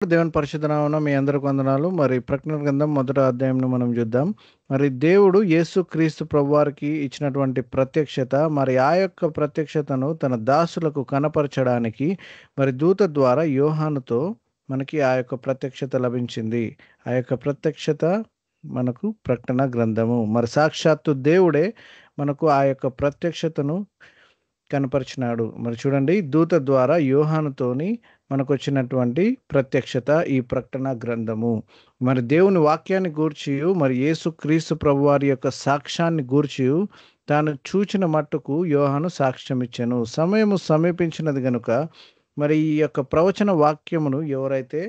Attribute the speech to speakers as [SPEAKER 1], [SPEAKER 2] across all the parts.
[SPEAKER 1] దేవుని పరిశుద్ధ నామమున మీ అందరికి వందనాలు. మరి ప్రకటన గ్రంథం మొదటి అధ్యాయంను మనం చూద్దాం. మరి దేవుడు యేసుక్రీస్తు ప్రభువారికి ఇచ్చినటువంటి ప్రత్యక్షత, మరి ఆ యొక్క ప్రత్యక్షతను తన దాసులకు కనపరచడానికి మరి దూత ద్వారా యోహానుతో మనకి ఆ యొక్క ప్రత్యక్షత లభించింది. ఆ యొక్క ప్రత్యక్షత మనకు ప్రకటన గ్రంథము. మరి సాక్షాత్తు దేవుడే మనకు ఆ యొక్క ప్రత్యక్షతను కనపరిచినాడు. మరి చూడండి, దూత ద్వారా యోహానుతోని మనకొచ్చినటువంటి ప్రత్యక్షత ఈ ప్రకటన గ్రంథము. మరి దేవుని వాక్యాన్ని గూర్చియు, మరి యేసుక్రీస్తు ప్రభువారి యొక్క సాక్ష్యాన్ని గూర్చియు తాను చూచిన మట్టుకు యోహాను సాక్ష్యమిచ్చెను. సమయము సమీపించినది గనుక మరి ఈ యొక్క ప్రవచన వాక్యమును ఎవరైతే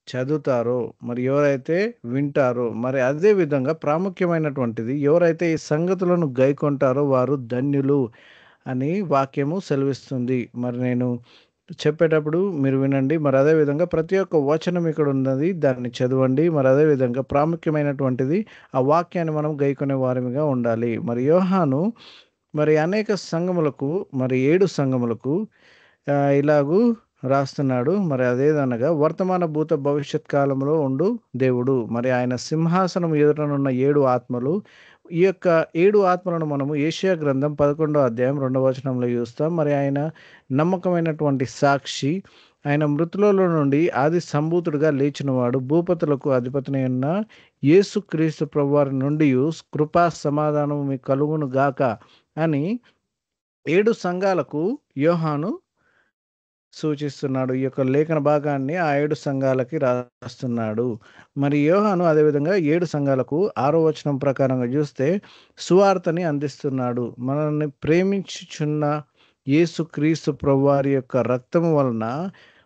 [SPEAKER 1] చదువుతారో, మరి ఎవరైతే వింటారో, మరి అదే విధంగా ప్రాముఖ్యమైనటువంటిది ఎవరైతే ఈ సంగతులను గైకొంటారో వారు ధన్యులు అని వాక్యము సెలవిస్తుంది. మరి నేను చెప్పేటప్పుడు మీరు వినండి. మరి అదే విధంగా ప్రతి ఒక్క వచనం ఇక్కడ ఉన్నది. దాన్ని చదవండి. మరి అదే విధంగా ప్రాముఖ్యమైనటువంటిది ఆ వాక్యాన్ని మనం గైకొనే వారమిగా ఉండాలి. మరి యోహాను మరి అనేక సంఘములకు, మరి 7 సంఘములకు ఇలాగూ రాస్తున్నాడు. మరి అదేదనగా వర్తమాన భూత భవిష్యత్ కాలంలో ఉండు దేవుడు. మరి ఆయన సింహాసనం ఎదుటనున్న 7 ఆత్మలు. ఈ యొక్క 7 ఆత్మలను మనము యెషయా గ్రంథం 11వ అధ్యాయం 2వ వచనంలో చూస్తాం. మరి ఆయన నమ్మకమైనటువంటి సాక్షి. ఆయన మృతులలో నుండి ఆది సంభూతుడుగా లేచినవాడు. భూపతులకు అధిపతినై ఉన్న యేసుక్రీస్తు ప్రభువారి నుండియు కృపా సమాధానము మీకు కలుగును గాక అని 7 సంఘాలకు యోహాను సూచిస్తున్నాడు. ఈ యొక్క లేఖన భాగాన్ని ఆ 7 సంఘాలకి రాస్తున్నాడు. మరి యోహాను అదేవిధంగా 7 సంఘాలకు 6వ వచనం ప్రకారంగా చూస్తే సువార్తని అందిస్తున్నాడు. మనల్ని ప్రేమించుచున్న యేసుక్రీస్తు ప్రభువారి యొక్క రక్తము వలన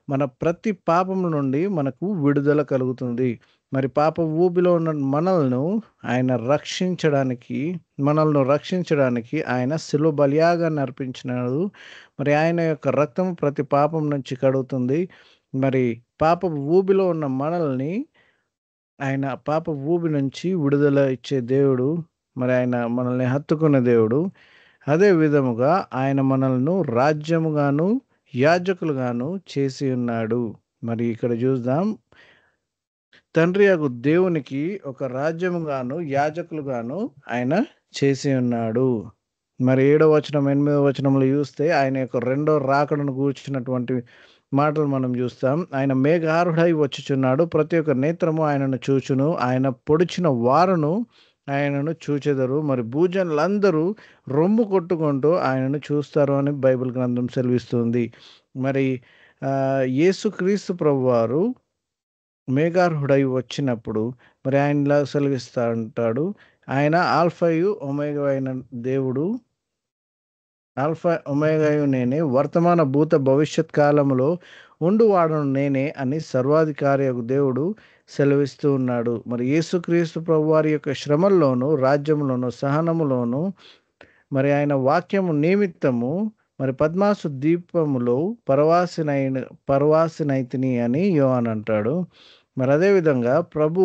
[SPEAKER 1] మన ప్రతి పాపము నుండి మనకు విడుదల కలుగుతుంది. మరి పాప ఊబిలో ఉన్న మనల్ని రక్షించడానికి ఆయన శిలువ బలియాగాన్ని అర్పించినాడు. మరి ఆయన యొక్క రక్తము ప్రతి పాపం నుంచి కడుగుతుంది. మరి పాప ఊబిలో ఉన్న మనల్ని ఆయన పాప ఊబి నుంచి విడుదల ఇచ్చే దేవుడు. మరి ఆయన మనల్ని హత్తుకున్న దేవుడు. అదే విధముగా ఆయన మనల్ని రాజ్యముగాను యాజకులుగాను చేసి ఉన్నాడు. మరి ఇక్కడ చూద్దాం, తండ్రి యగు దేవునికి ఒక రాజ్యముగాను యాజకులుగాను ఆయన చేసి ఉన్నాడు. మరి 7వ వచనం 8వ వచనంలో చూస్తే ఆయన యొక్క రెండో రాకడను గూర్చినటువంటి మాటలు మనం చూస్తాం. ఆయన మేఘారుడై వచ్చుచున్నాడు. ప్రతి ఒక్క నేత్రము ఆయనను చూచును. ఆయన పొడిచిన వారును ఆయనను చూచెదరు. మరి భూజనులందరూ రొమ్ము కొట్టుకుంటూ ఆయనను చూస్తారు అని బైబిల్ గ్రంథం సెలవిస్తుంది. మరి యేసుక్రీస్తు ప్రభువారు మేఘారుడై వచ్చినప్పుడు మరి ఆయన ఇలా సెలవిస్తా అంటాడు. ఆయన ఆల్ఫాయు ఒమేగా అయిన దేవుడు. ఆల్ఫా ఒమేగాయు నేనే, వర్తమాన భూత భవిష్యత్ కాలములో ఉండువాడను నేనే అని సర్వాధికారియగు దేవుడు సెలవిస్తూ ఉన్నాడు. మరి యేసుక్రీస్తు ప్రభువారి యొక్క శ్రమల్లోను, రాజ్యములోను, సహనములోను మరి ఆయన వాక్యము నిమిత్తము మరి పద్మాసు ద్వీపములో పరవాసినైతిని అని యోహాను అంటాడు. మరి అదేవిధంగా ప్రభు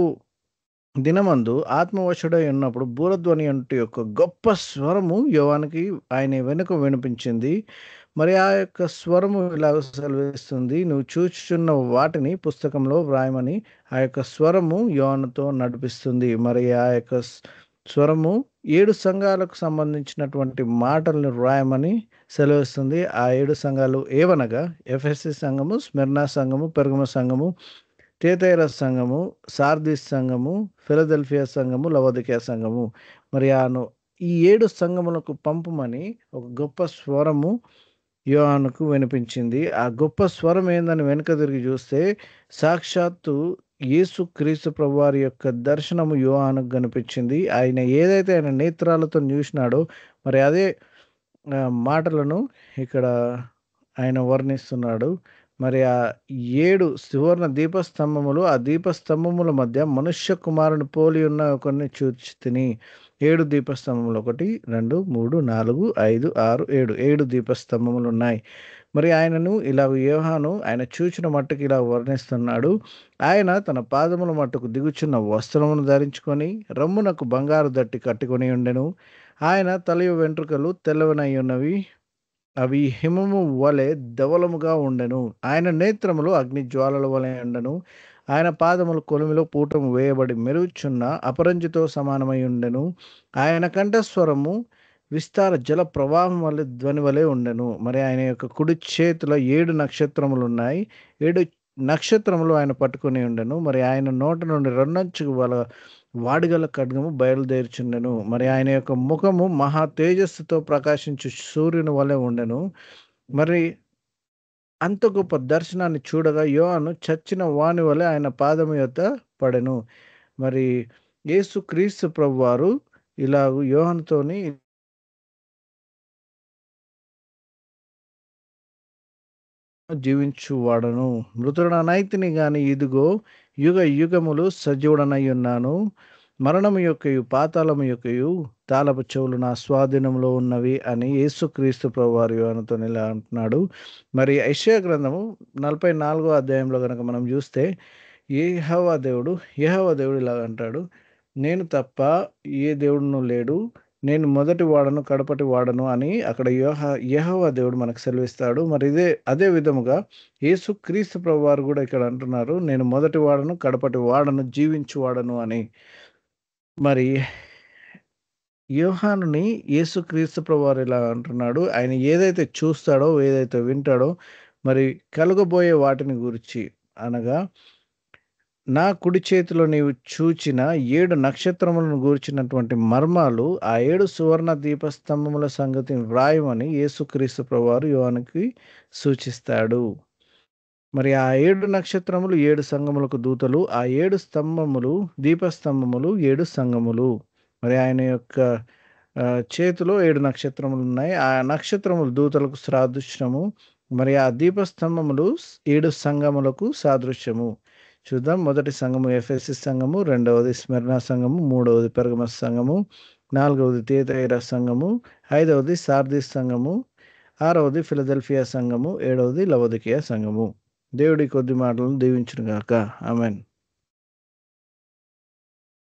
[SPEAKER 1] దినమందు ఆత్మవశుడై ఉన్నప్పుడు బూరధ్వని అంటూ యొక్క గొప్ప స్వరము యోవానికి ఆయన వెనుక వినిపించింది. మరి ఆ యొక్క స్వరము ఇలా సెలవిస్తుంది, నువ్వు చూచుచున్న వాటిని పుస్తకంలో వ్రాయమని ఆ యొక్క స్వరము యోహానుతో నడిపిస్తుంది. మరి ఆ యొక్క స్వరము 7 సంఘాలకు సంబంధించినటువంటి మాటలను వ్రాయమని సెలవిస్తుంది. ఆ 7 సంఘాలు ఏవనగా ఎఫెసీ సంఘము, స్మిర్నా సంఘము, పెర్గము సంఘము, తేతైర సంఘము, సార్దీస్ సంఘము, ఫిలదెల్ఫియా సంఘము, లవొదికయ సంఘము. మరి ఈ 7 సంఘములకు పంపమని ఒక గొప్ప స్వరము యోహానుకు వినిపించింది. ఆ గొప్ప స్వరం ఏందని వెనుక తిరిగి చూస్తే సాక్షాత్తు యేసుక్రీస్తు ప్రభువారి యొక్క దర్శనము యోహానుకు కనిపించింది. ఆయన ఏదైతే ఆయన నేత్రాలతో చూసినాడో మరి అదే మాటలను ఇక్కడ ఆయన వర్ణిస్తున్నాడు. మరి ఆ 7 సువర్ణ దీపస్తంభములు, ఆ దీపస్తంభముల మధ్య మనుష్య కుమారుని పోలి ఉన్న ఒకరిని చూచితిని. 7 దీపస్తంభములు 1, 2, 3, 4, 5, 6, 7 దీపస్తంభములు ఉన్నాయి. మరి ఆయనను ఇలా యోహాను ఆయన చూచిన మట్టుకు ఇలా వర్ణిస్తున్నాడు. ఆయన తన పాదముల మట్టుకు దిగుచున్న వస్త్రమును ధరించుకొని రొమ్మునకు బంగారు దట్టి కట్టుకొని ఉండెను. ఆయన తలయు వెంట్రుకలు తెల్లవనై ఉన్నవి. అవి హిమము వలె ధవలముగా ఉండెను. ఆయన నేత్రములు అగ్ని జ్వాలల వలె ఉండెను. ఆయన పాదములు కొలిమిలో పూటము వేయబడి మెరుగుచున్న అపరంజితో సమానమై ఉండెను. ఆయన కంఠస్వరము విస్తార జల ప్రవాహం వలె ధ్వని వలె ఉండెను. మరి ఆయన యొక్క కుడి చేతిలో 7 నక్షత్రములున్నాయి. 7 నక్షత్రములు ఆయన పట్టుకొని ఉండెను. మరి ఆయన నోట నుండి రెండంచుల వాడిగల ఖడ్గము బయలుదేరుచుండెను. మరి ఆయన యొక్క ముఖము మహా తేజస్సుతో ప్రకాశించు సూర్యుని వలె ఉండెను. మరి అంత గొప్ప దర్శనాన్ని చూడగా యోహాను చచ్చిన వాని వలె ఆయన పాదము యొద్ద పడెను. మరి యేసుక్రీస్తు ప్రభువారు ఇలాగు యోహానుతోని జీవించువాడను. మృతుడనైతిని గాని ఇదిగో యుగ యుగములు సజీవుడనై ఉన్నాను. మరణము యొక్కయు పాతాళము యొక్కయు తాళపు చెవులు నా స్వాధీనంలో ఉన్నవి అని యేసుక్రీస్తు ప్రభువారు యోహానుతోని ఇలా అంటున్నాడు. మరి యెషయా గ్రంథము 44వ అధ్యాయంలో గనక మనం చూస్తే యెహోవా దేవుడు ఇలాగ అంటాడు. నేను తప్ప ఏ దేవుడును లేడు. నేను మొదటి వాడను, కడపటి వాడను అని అక్కడ యెహోవా దేవుడు మనకు సెలవిస్తాడు. మరి అదే విధముగా యేసుక్రీస్తు ప్రభువారు కూడా ఇక్కడ అంటున్నారు. నేను మొదటి వాడను, కడపటి వాడను, జీవించువాడను అని. మరి యోహానుని యేసుక్రీస్తు ప్రభువారు ఇలా అంటున్నాడు. ఆయన ఏదైతే చూస్తాడో, ఏదైతే వింటాడో, మరి కలుగబోయే వాటిని గురించి అనగా, నా కుడి చేతిలో నీవు చూచిన 7 నక్షత్రములను గూర్చినటువంటి మర్మాలు, ఆ 7 సువర్ణ దీపస్తంభముల సంగతి వ్రాయమని యేసుక్రీస్తు ప్రభువారు యోహానుకి సూచిస్తాడు. మరి ఆ 7 నక్షత్రములు 7 సంఘములకు దూతలు. ఆ 7 స్తంభములు, దీపస్తంభములు 7 సంఘములు. మరి ఆయన యొక్క చేతిలో 7 నక్షత్రములున్నాయి. ఆ నక్షత్రములు దూతలకు సాదృశ్యము. మరి ఆ దీపస్తంభములు 7 సంఘములకు సాదృశ్యము. చూద్దాం. మొదటి సంఘము ఎఫెసీ సంఘము, రెండవది స్మిర్నా సంఘము, మూడవది పెర్గమస్ సంఘము, నాలుగవది థియతైరా సంఘము, ఐదవది సార్దీస్ సంఘము, ఆరవది ఫిలదెల్ఫియా సంఘము, ఏడవది లవొదికయ సంఘము. దేవుడి కొద్ది మాటలను దీవించును గాక. ఆమేన్.